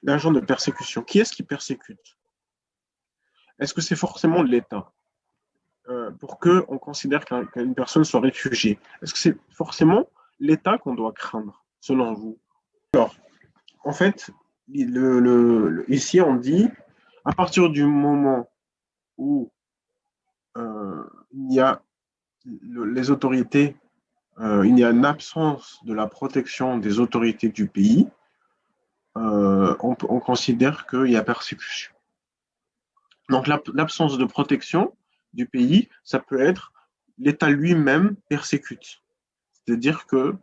l'agent de persécution. Qui est-ce qui persécute? Est-ce que c'est forcément l'État pour qu'on considère qu'une personne soit réfugiée? Est-ce que c'est forcément l'État qu'on doit craindre, selon vous? Alors, en fait, ici, on dit, à partir du moment où il y a les autorités, il y a une absence de la protection des autorités du pays, on considère qu'il y a persécution. Donc l'absence de protection du pays, ça peut être l'État lui-même persécute. C'est-à-dire que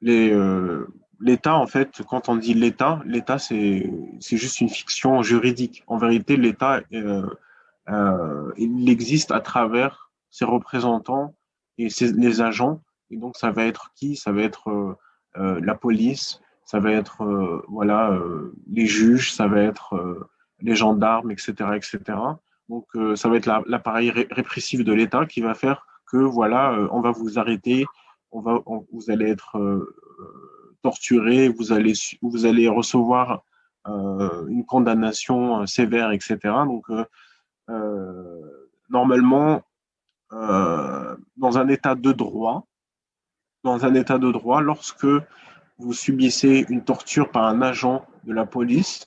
l'État, en fait, quand on dit l'État, c'est juste une fiction juridique. En vérité, l'État, il existe à travers ses représentants et les agents. Et donc, ça va être qui? Ça va être la police, ça va être voilà, les juges, ça va être les gendarmes, etc., etc. Donc, ça va être l'appareil répressif de l'État qui va faire que voilà, on va vous arrêter, vous allez être torturé, vous allez recevoir une condamnation sévère, etc. Donc, normalement, dans un état de droit, lorsque vous subissez une torture par un agent de la police,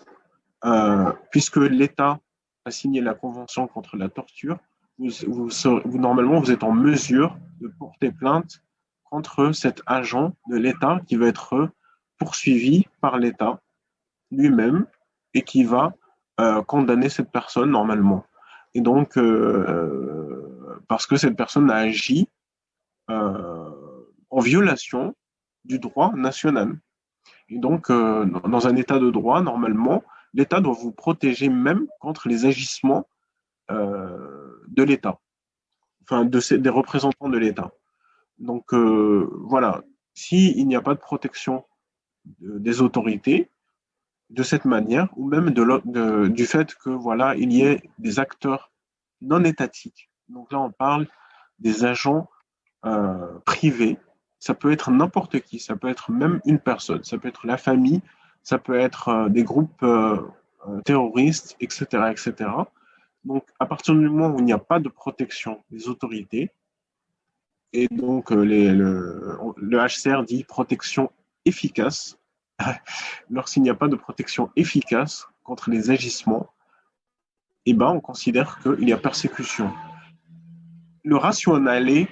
puisque l'État a signé la Convention contre la torture, normalement, vous êtes en mesure de porter plainte contre cet agent de l'État qui va être poursuivi par l'État lui-même et qui va condamner cette personne normalement. Et donc, parce que cette personne a agi euh, en violation du droit national. Et donc, dans un état de droit, normalement, l'État doit vous protéger même contre les agissements de l'État, enfin des représentants de l'État. Donc, voilà, s'il n'y a pas de protection des autorités, de cette manière, ou même du fait que voilà, il y ait des acteurs non étatiques. Donc là, on parle des agents privés. Ça peut être n'importe qui, ça peut être même une personne, ça peut être la famille, ça peut être des groupes terroristes, etc., etc. Donc, à partir du moment où il n'y a pas de protection des autorités, et donc le HCR dit protection efficace, lorsqu'il n'y a pas de protection efficace contre les agissements, eh ben, on considère qu'il y a persécution. Le rationnel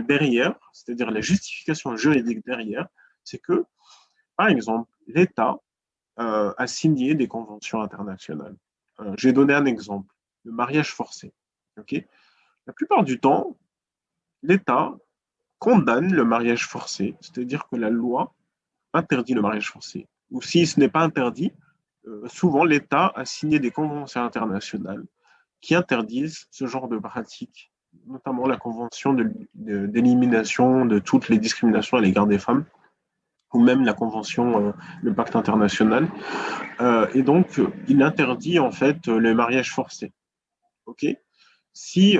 derrière, c'est-à-dire la justification juridique derrière, c'est que, par exemple, l'État a signé des conventions internationales. J'ai donné un exemple, le mariage forcé. Okay, la plupart du temps, l'État condamne le mariage forcé, c'est-à-dire que la loi interdit le mariage forcé. Ou si ce n'est pas interdit, souvent l'État a signé des conventions internationales qui interdisent ce genre de pratiques, notamment la convention d'élimination de toutes les discriminations à l'égard des femmes, ou même la convention, le pacte international. Et donc, il interdit en fait le mariage forcé. Ok. Si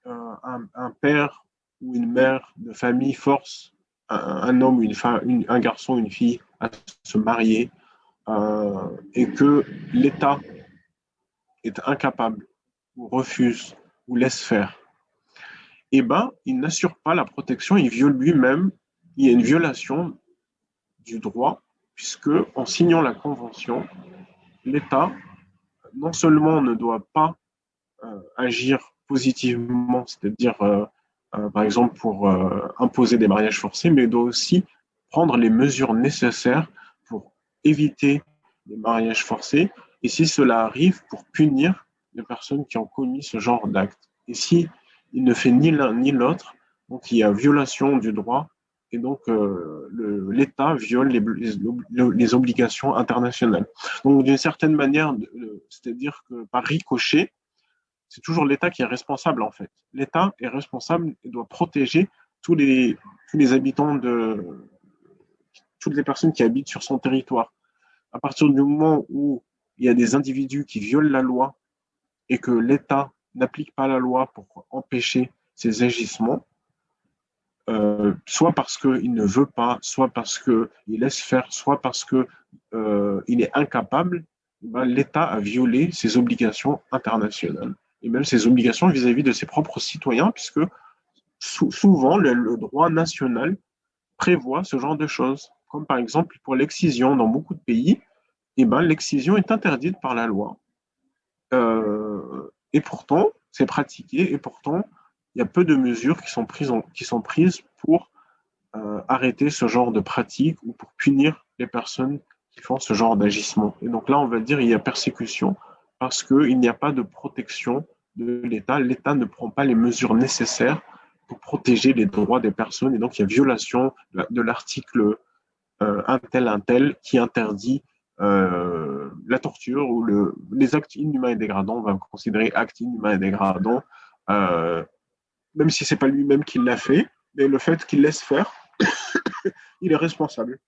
un père ou une mère de famille force un homme, une femme, un garçon, une fille à se marier et que l'État est incapable ou refuse ou laisse faire, eh ben, il n'assure pas la protection, il viole lui-même, il y a une violation du droit, puisque en signant la convention, l'État non seulement ne doit pas agir positivement, c'est-à-dire par exemple pour imposer des mariages forcés, mais doit aussi prendre les mesures nécessaires pour éviter les mariages forcés et si cela arrive, pour punir les personnes qui ont commis ce genre d'acte. Et si il ne fait ni l'un ni l'autre, donc il y a violation du droit et donc l'État viole les obligations internationales. Donc d'une certaine manière, c'est-à-dire que par ricochet, c'est toujours l'État qui est responsable en fait. L'État est responsable et doit protéger tous les habitants toutes les personnes qui habitent sur son territoire. À partir du moment où il y a des individus qui violent la loi et que l'État n'applique pas la loi pour empêcher ces agissements, soit parce qu'il ne veut pas, soit parce qu'il laisse faire, soit parce qu'il est incapable, ben, l'État a violé ses obligations internationales et même ses obligations vis-à-vis de ses propres citoyens, puisque souvent le droit national prévoit ce genre de choses. Comme par exemple pour l'excision dans beaucoup de pays, eh ben, l'excision est interdite par la loi. Et pourtant, c'est pratiqué, et pourtant, il y a peu de mesures qui sont prises pour arrêter ce genre de pratique ou pour punir les personnes qui font ce genre d'agissement. Et donc là, on va dire qu'il y a persécution parce qu'il n'y a pas de protection de l'État. L'État ne prend pas les mesures nécessaires pour protéger les droits des personnes. Et donc, il y a violation de l'article un tel qui interdit la torture ou les actes inhumains et dégradants. On va considérer actes inhumains et dégradants, euh, même si ce n'est pas lui-même qui l'a fait, mais le fait qu'il laisse faire, il est responsable.